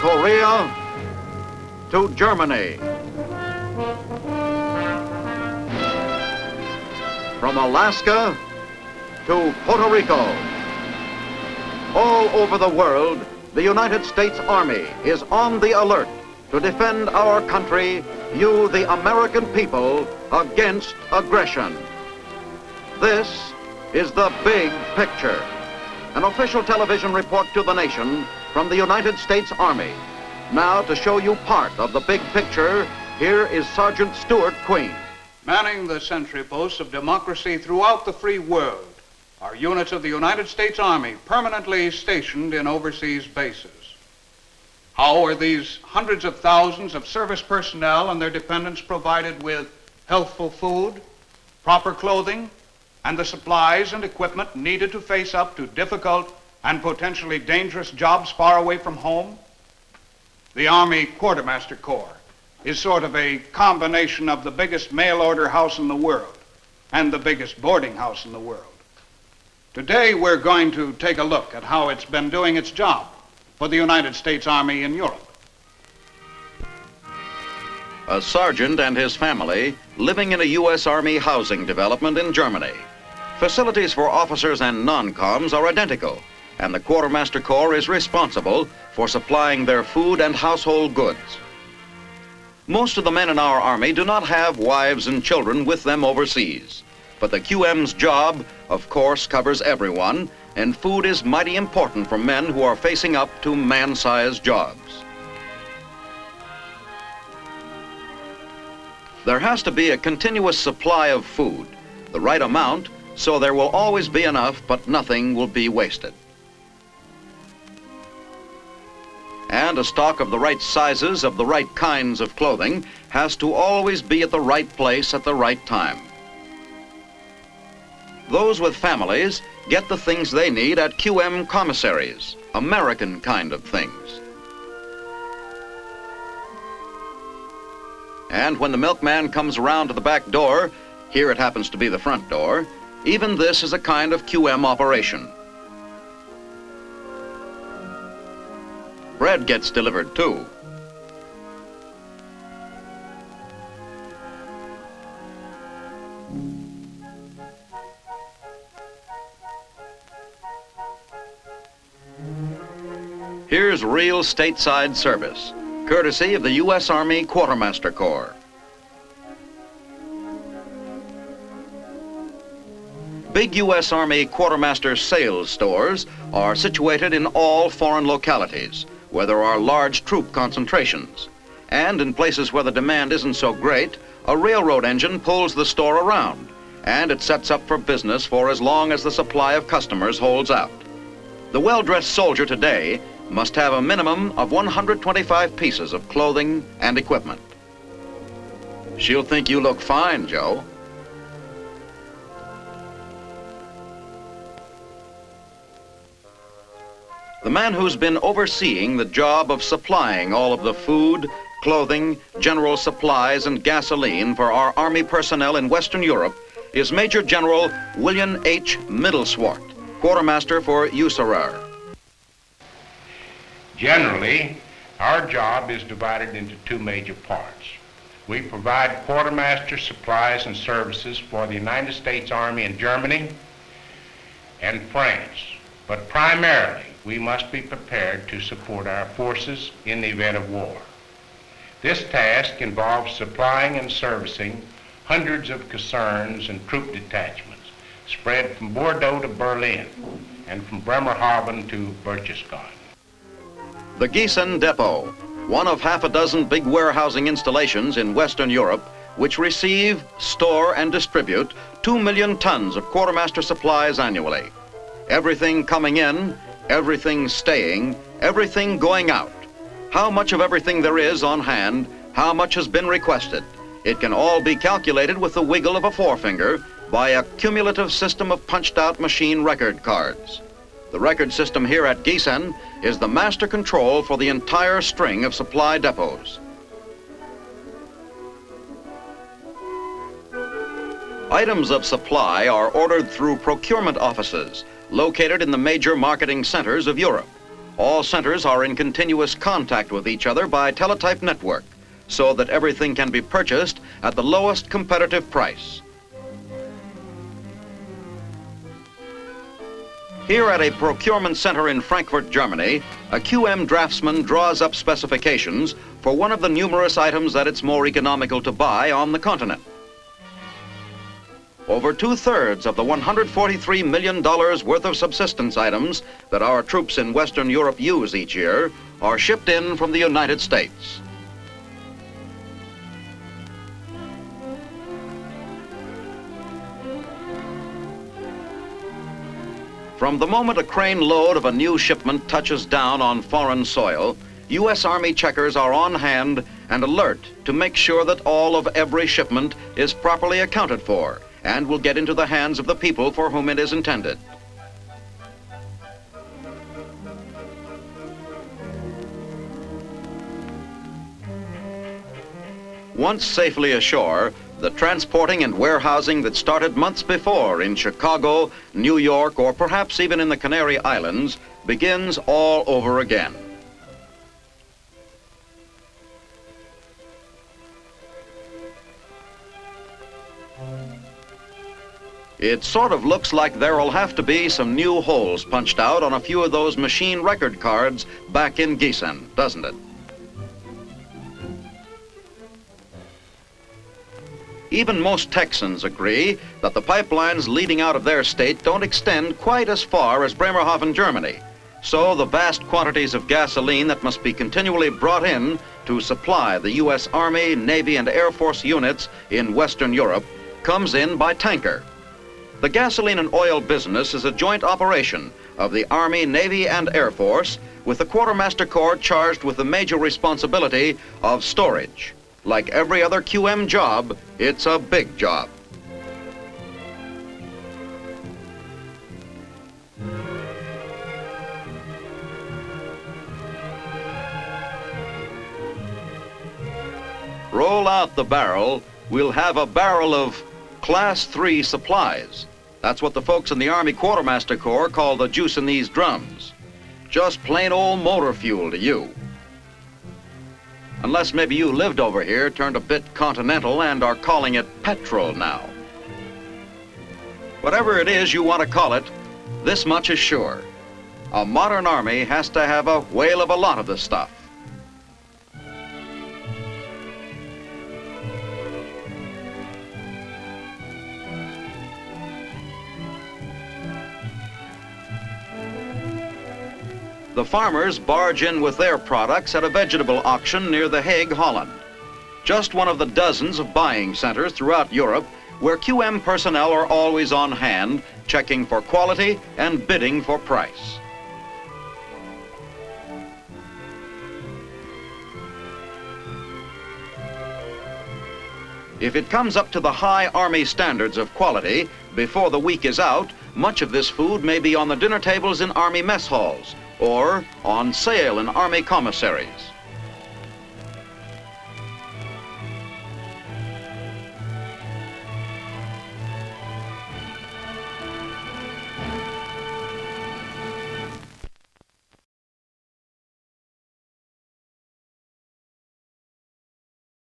Korea to Germany, from Alaska to Puerto Rico. All over the world, the United States Army is on the alert to defend our country, you, the American people, against aggression. This is the big picture. An official television report to the nation from the United States Army. Now, to show you part of the big picture, here is Sergeant Stuart Queen. Manning the sentry posts of democracy throughout the free world are units of the United States Army permanently stationed in overseas bases. How are these hundreds of thousands of service personnel and their dependents provided with healthful food, proper clothing, and the supplies and equipment needed to face up to difficult and potentially dangerous jobs far away from home? The Army Quartermaster Corps is sort of a combination of the biggest mail-order house in the world and the biggest boarding house in the world. Today, we're going to take a look at how it's been doing its job for the United States Army in Europe. A sergeant and his family living in a U.S. Army housing development in Germany. Facilities for officers and non-coms are identical, and the Quartermaster Corps is responsible for supplying their food and household goods. Most of the men in our Army do not have wives and children with them overseas, but the QM's job, of course, covers everyone, and food is mighty important for men who are facing up to man-sized jobs. There has to be a continuous supply of food, the right amount, so there will always be enough, but nothing will be wasted. And a stock of the right sizes of the right kinds of clothing has to always be at the right place at the right time. Those with families get the things they need at QM commissaries, American kind of things. And when the milkman comes around to the back door, here it happens to be the front door, even this is a kind of QM operation. Bread gets delivered too. Here's real stateside service, courtesy of the U.S. Army Quartermaster Corps. Big U.S. Army Quartermaster sales stores are situated in all foreign localities where there are large troop concentrations. And in places where the demand isn't so great, a railroad engine pulls the store around, and it sets up for business for as long as the supply of customers holds out. The well-dressed soldier today must have a minimum of 125 pieces of clothing and equipment. She'll think you look fine, Joe. The man who's been overseeing the job of supplying all of the food, clothing, general supplies, and gasoline for our Army personnel in Western Europe is Major General William H. Middleswart, Quartermaster for USAREUR. Generally, our job is divided into two major parts. We provide quartermaster supplies and services for the United States Army in Germany and France, but primarily we must be prepared to support our forces in the event of war. This task involves supplying and servicing hundreds of casernes and troop detachments spread from Bordeaux to Berlin and from Bremerhaven to Berchtesgaden. The Gießen Depot, one of half a dozen big warehousing installations in Western Europe, which receive, store, and distribute 2 million tons of quartermaster supplies annually. Everything coming in, everything staying, everything going out. How much of everything there is on hand, how much has been requested. It can all be calculated with the wiggle of a forefinger by a cumulative system of punched-out machine record cards. The record system here at Gießen is the master control for the entire string of supply depots. Items of supply are ordered through procurement offices located in the major marketing centers of Europe. All centers are in continuous contact with each other by teletype network, so that everything can be purchased at the lowest competitive price. Here at a procurement center in Frankfurt, Germany, a QM draftsman draws up specifications for one of the numerous items that it's more economical to buy on the continent. Over 2/3 of the $143 million worth of subsistence items that our troops in Western Europe use each year are shipped in from the United States. From the moment a crane load of a new shipment touches down on foreign soil, U.S. Army checkers are on hand and alert to make sure that all of every shipment is properly accounted for and will get into the hands of the people for whom it is intended. Once safely ashore, the transporting and warehousing that started months before in Chicago, New York, or perhaps even in the Canary Islands begins all over again. It sort of looks like there'll have to be some new holes punched out on a few of those machine record cards back in Gießen, doesn't it? Even most Texans agree that the pipelines leading out of their state don't extend quite as far as Bremerhaven, Germany. So the vast quantities of gasoline that must be continually brought in to supply the U.S. Army, Navy, and Air Force units in Western Europe comes in by tanker. The gasoline and oil business is a joint operation of the Army, Navy, and Air Force, with the Quartermaster Corps charged with the major responsibility of storage. Like every other QM job, it's a big job. Roll out the barrel, we'll have a barrel of Class 3 supplies. That's what the folks in the Army Quartermaster Corps call the juice in these drums. Just plain old motor fuel to you. Unless maybe you lived over here, turned a bit continental, and are calling it petrol now. Whatever it is you want to call it, this much is sure. A modern army has to have a whale of a lot of this stuff. The farmers barge in with their products at a vegetable auction near The Hague, Holland. Just one of the dozens of buying centers throughout Europe where QM personnel are always on hand, checking for quality and bidding for price. If it comes up to the high Army standards of quality, before the week is out, much of this food may be on the dinner tables in Army mess halls, or on sale in Army commissaries.